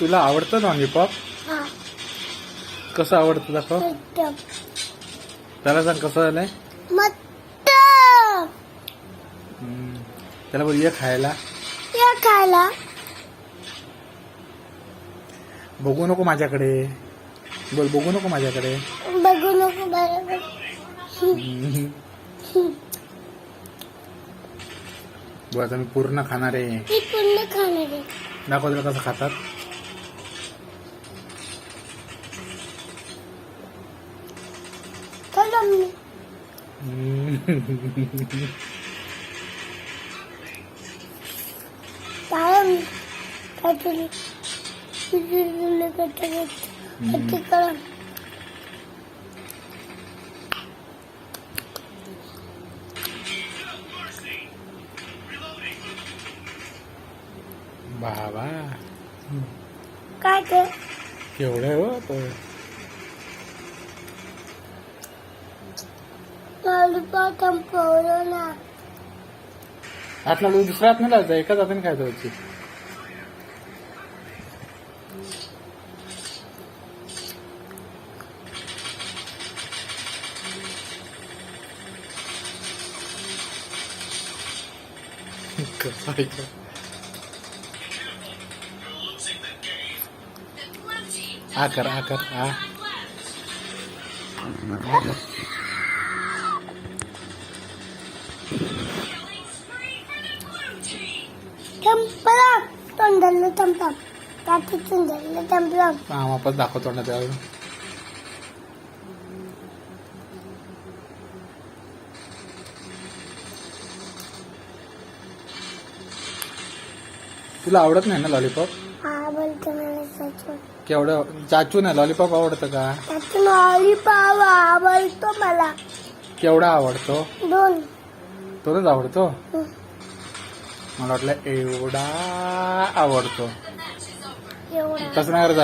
तुला आवडतं लॉलीपॉप? कसं आवडतं दाखव. त्याला सांग कसं झालंय. त्याला बोल ये खायला. बघू नको माझ्याकडे. बोल बघू नको माझ्याकडे. बोल आता मी पूर्ण खाणार आहे. दाखव तुला कसं खातात. बाबा काय ते केवढं हो तो. लॉलीपॉप संपवलं ना. हातला दुसऱ्या हात नाही लावायचा. एकाच हाताने खायचं होती. आकर आकर आ संपला. तोंडाला संपला. काठी तोंडाला संपला. हा वापस दाखवतो ना त्यावेळी. तुला आवडत नाही ना लॉलीपॉप? आवडतं मला सच. केवढं चाचू नाही लॉलीपॉप आवडतं का? लॉलीपॉप आवडतो मला. केवढा आवडतो? 2. तोच आवडतो. मला वाटलं एवढा आवडतो. एवढा तसं नाही करत.